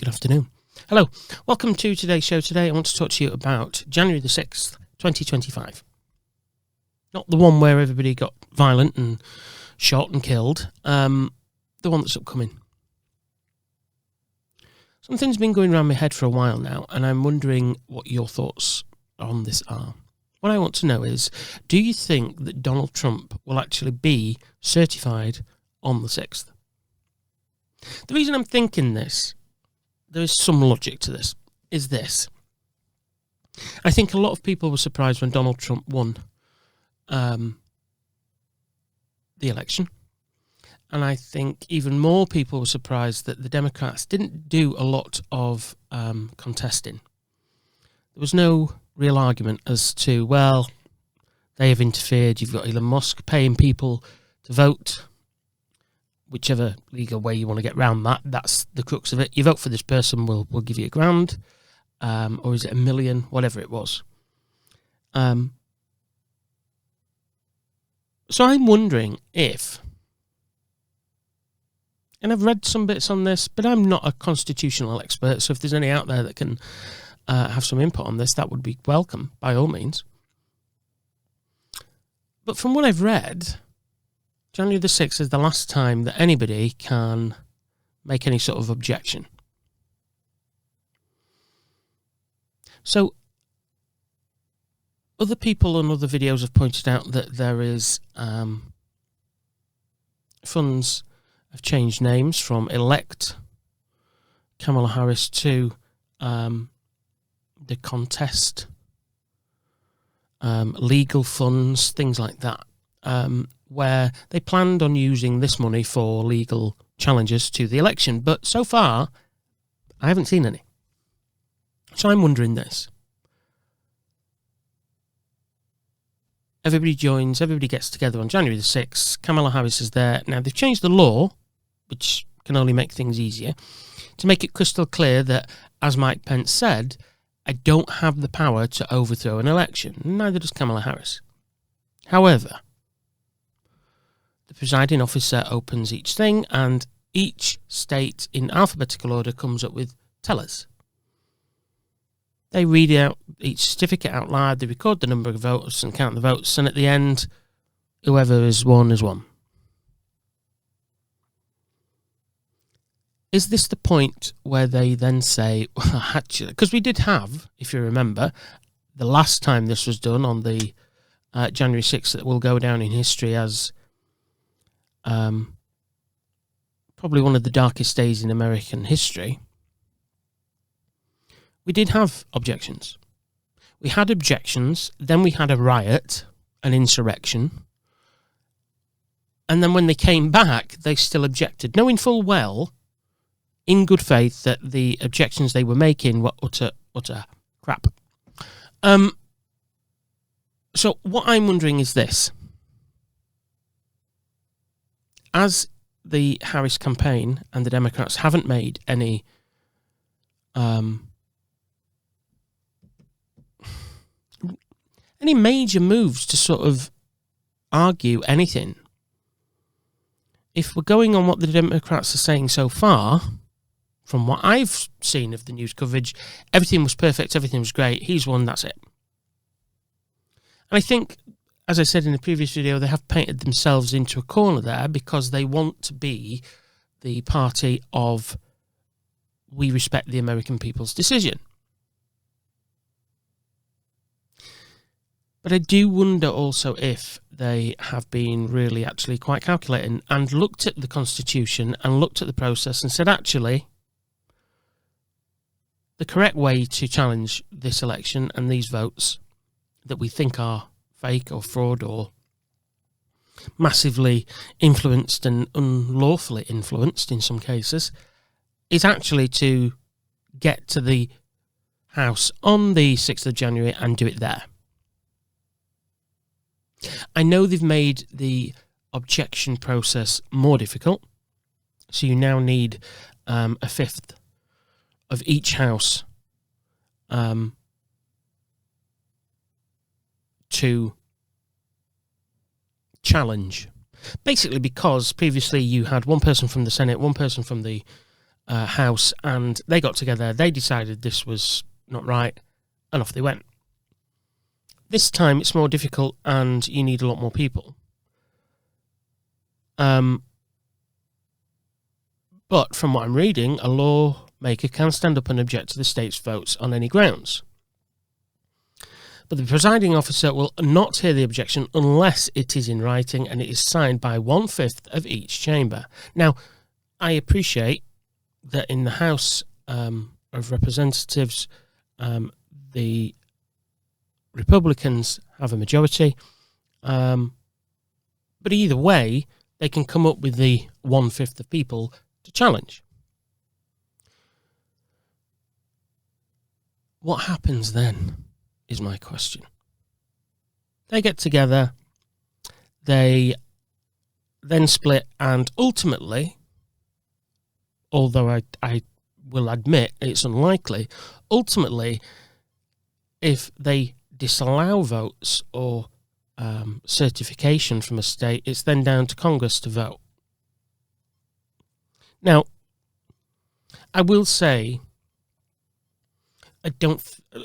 Good afternoon. Hello. Welcome to today's show. Today I want to talk to you about January the 6th, 2025. Not the one where everybody got violent and shot and killed. The one that's upcoming. Something's been going around my head for a while now, and I'm wondering what your thoughts on this are. What I want to know is, do you think that Donald Trump will actually be certified on the 6th? The reason I'm thinking this, there is some logic to this, is this. I think a lot of people were surprised when Donald Trump won the election. And I think even more people were surprised that the Democrats didn't do a lot of contesting. There was no real argument as to, well, they have interfered. You've got Elon Musk paying people to vote. Whichever legal way you want to get around that, that's the crux of it. You vote for this person, we'll give you $1,000, or is it $1 million, whatever it was. So I'm wondering if, and I've read some bits on this, but I'm not a constitutional expert, so if there's any out there that can have some input on this, that would be welcome, by all means. But from what I've read, January the 6th is the last time that anybody can make any sort of objection. So, other people on other videos have pointed out that there is funds have changed names from elect Kamala Harris to the contest, legal funds, things like that, where they planned on using this money for legal challenges to the election. But so far, I haven't seen any. So I'm wondering this. Everybody joins, everybody gets together on January the 6th. Kamala Harris is there. Now, they've changed the law, which can only make things easier, to make it crystal clear that, as Mike Pence said, I don't have the power to overthrow an election. Neither does Kamala Harris. However, the presiding officer opens each thing, and each state in alphabetical order comes up with tellers. They read out each certificate out loud, they record the number of votes and count the votes, and at the end, whoever is won is won. Is this the point where they then say, well, actually, because we did have, if you remember, the last time this was done on the January 6th, that will go down in history as probably one of the darkest days in American history. We did have objections. We had objections, then we had a riot, an insurrection, and then when they came back, they still objected, knowing full well, in good faith, that the objections they were making were utter crap. So what I'm wondering is this. As the Harris campaign and the Democrats haven't made any major moves to sort of argue anything, if we're going on what the Democrats are saying so far, from what I've seen of the news coverage, everything was perfect, everything was great, he's won, that's it. And I think, as I said in the previous video, they have painted themselves into a corner there because they want to be the party of, we respect the American people's decision. But I do wonder also if they have been really actually quite calculating and looked at the Constitution and looked at the process and said, actually, the correct way to challenge this election and these votes that we think are fake or fraud or massively influenced and unlawfully influenced in some cases is actually to get to the House on the 6th of January and do it there. I know they've made the objection process more difficult, so you now need a fifth of each house to challenge. Basically because previously you had one person from the Senate, one person from the House, and they got together. They decided this was not right, and off they went. This time it's more difficult, and you need a lot more people. But from what I'm reading, a lawmaker can stand up and object to the state's votes on any grounds. But the presiding officer will not hear the objection unless it is in writing and it is signed by 1/5 of each chamber. Now, I appreciate that in the House of Representatives, the Republicans have a majority. But either way, they can come up with the 1/5 of people to challenge. What happens then is my question. They get together, they then split, and ultimately, although I will admit it's unlikely, ultimately, if they disallow votes or certification from a state, it's then down to Congress to vote. Now, I will say,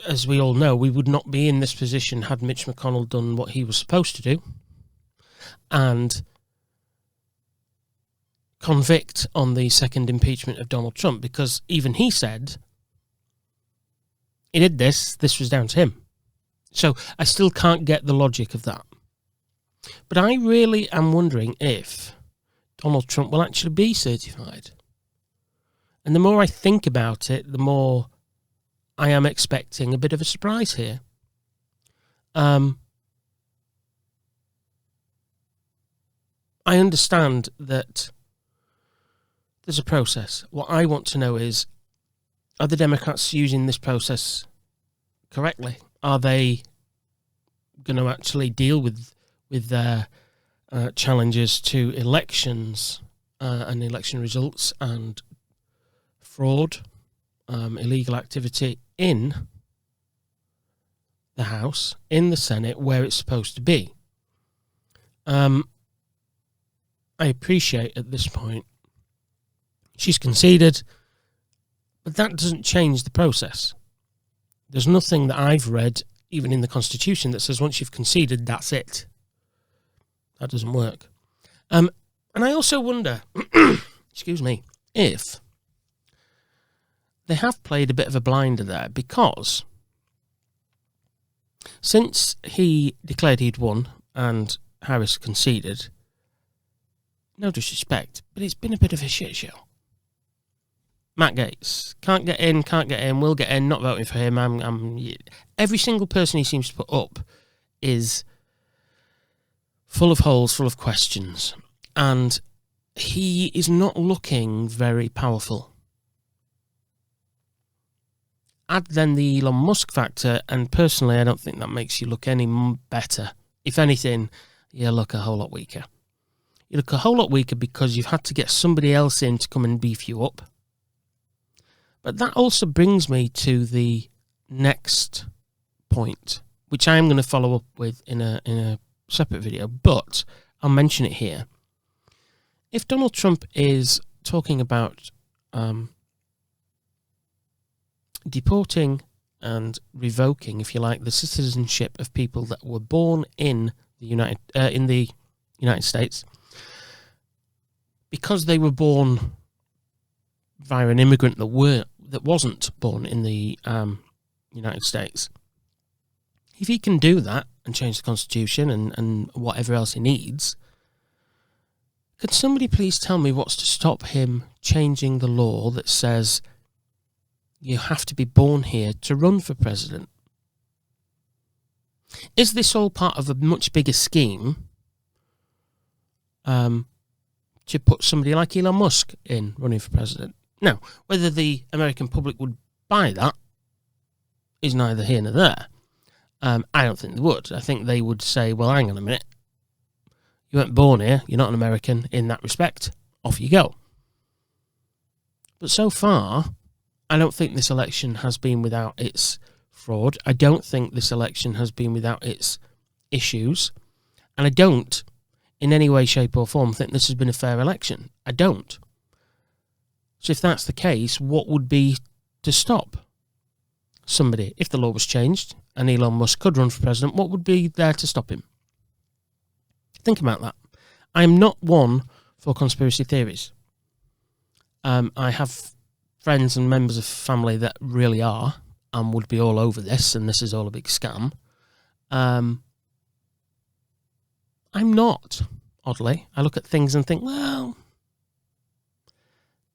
as we all know, we would not be in this position had Mitch McConnell done what he was supposed to do and convict on the second impeachment of Donald Trump, because even he said he did this was down to him. So I still can't get the logic of that. But I really am wondering if Donald Trump will actually be certified. And the more I think about it, the more I am expecting a bit of a surprise here. I understand that there's a process. What I want to know is, are the Democrats using this process correctly? Are they going to actually deal with their challenges to elections and election results and fraud, illegal activity in the House, in the Senate, where it's supposed to be? I appreciate at this point she's conceded, but that doesn't change the process. There's nothing that I've read, even in the Constitution, that says once you've conceded, that's it. That doesn't work. And I also wonder, excuse me, if they have played a bit of a blinder there, because since he declared he'd won and Harris conceded, no disrespect, but it's been a bit of a shit show. Matt Gaetz can't get in, will get in, not voting for him. Every single person he seems to put up is full of holes, full of questions, and he is not looking very powerful. Add then the Elon Musk factor, and personally I don't think that makes you look any better. If anything, you look a whole lot weaker. You look a whole lot weaker because you've had to get somebody else in to come and beef you up. But that also brings me to the next point, which I am going to follow up with in a separate video, but I'll mention it here. If Donald Trump is talking about deporting and revoking, if you like, the citizenship of people that were born in the United States, because they were born via an immigrant that wasn't born in the United States. If he can do that and change the Constitution and whatever else he needs, could somebody please tell me what's to stop him changing the law that says you have to be born here to run for president? Is this all part of a much bigger scheme to put somebody like Elon Musk in running for president? Now, whether the American public would buy that is neither here nor there. I don't think they would. I think they would say, well, hang on a minute. You weren't born here. You're not an American in that respect. Off you go. But so far, I don't think this election has been without its fraud. I don't think this election has been without its issues. And I don't, in any way, shape or form, think this has been a fair election. I don't. So if that's the case, what would be to stop somebody? If the law was changed and Elon Musk could run for president, what would be there to stop him? Think about that. I'm not one for conspiracy theories. I have friends and members of family that really are and would be all over this, and this is all a big scam. I'm not, oddly. I look at things and think, well...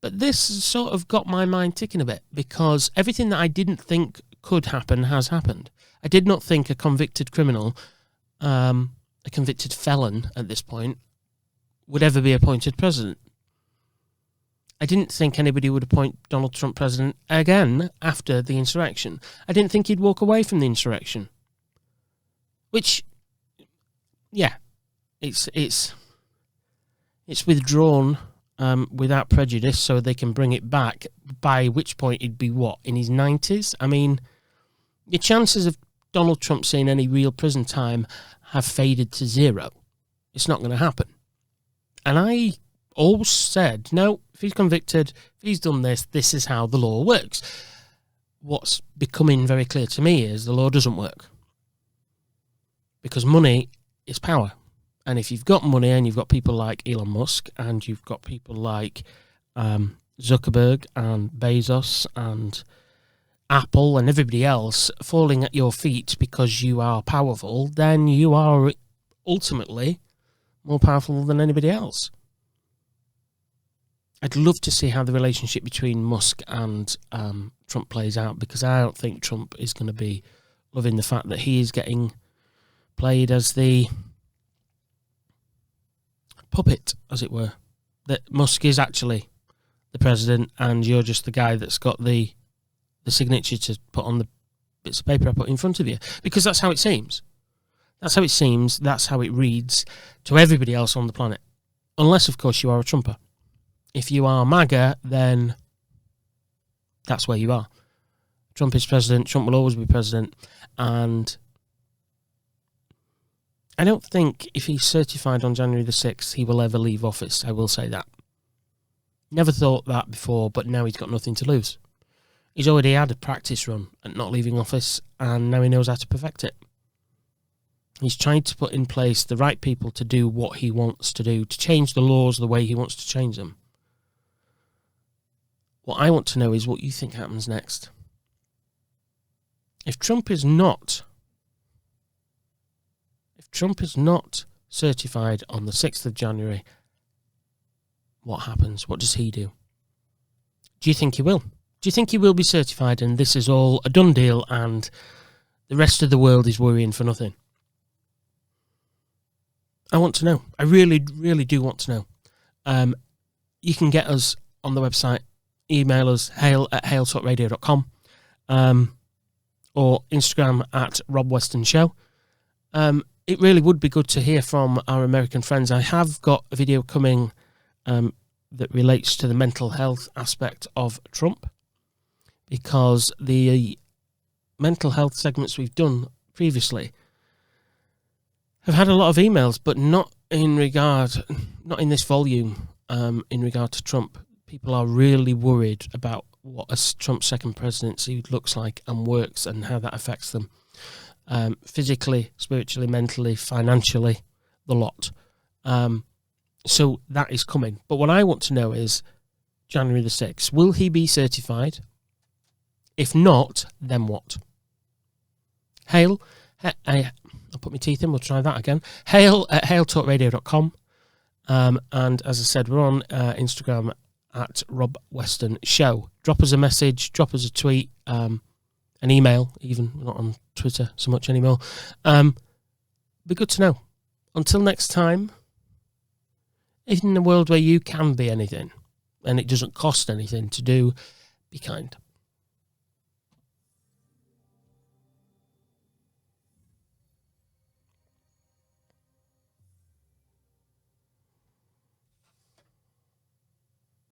But this sort of got my mind ticking a bit, because everything that I didn't think could happen has happened. I did not think a convicted criminal, a convicted felon at this point, would ever be appointed president. I didn't think anybody would appoint Donald Trump president again after the insurrection. I didn't think he'd walk away from the insurrection. Which, yeah, it's withdrawn without prejudice, so they can bring it back, by which point he'd be, what, in his 90s? I mean, your chances of Donald Trump seeing any real prison time have faded to zero. It's not going to happen. And I always said, no, if he's convicted, if he's done this, this is how the law works. What's becoming very clear to me is the law doesn't work. Because money is power. And if you've got money and you've got people like Elon Musk and you've got people like Zuckerberg and Bezos and Apple and everybody else falling at your feet because you are powerful, then you are ultimately more powerful than anybody else. I'd love to see how the relationship between Musk and Trump plays out, because I don't think Trump is going to be loving the fact that he is getting played as the puppet, as it were, that Musk is actually the president and you're just the guy that's got the signature to put on the bits of paper I put in front of you. Because that's how it seems. That's how it seems. That's how it reads to everybody else on the planet. Unless, of course, you are a Trumper. If you are MAGA, then that's where you are. Trump is president. Trump will always be president. And I don't think if he's certified on January the 6th, he will ever leave office. I will say that. Never thought that before, but now he's got nothing to lose. He's already had a practice run at not leaving office, and now he knows how to perfect it. He's trying to put in place the right people to do what he wants to do, to change the laws the way he wants to change them. What I want to know is what you think happens next. If Trump is not certified on the 6th of January, what happens? What does he do? Do you think he will? Do you think he will be certified and this is all a done deal and the rest of the world is worrying for nothing? I want to know. I really, really do want to know. You can get us on the website. Email us, hail@hailtalkradio.com, or Instagram @RobWestonShow. It really would be good to hear from our American friends. I have got a video coming that relates to the mental health aspect of Trump, because the mental health segments we've done previously have had a lot of emails, but not in this volume, in regard to Trump. People are really worried about what a Trump second presidency looks like and works and how that affects them. Physically, spiritually, mentally, financially, the lot. So that is coming. But what I want to know is January the 6th. Will he be certified? If not, then what? Hail. I'll put my teeth in. We'll try that again. hail@hailtalkradio.com. And as I said, we're on Instagram @RobWestonShow. Drop us a message. Drop us a tweet. An email, even. We're not on Twitter so much anymore. Be good to know. Until next time, in a world where you can be anything and it doesn't cost anything to do, be kind.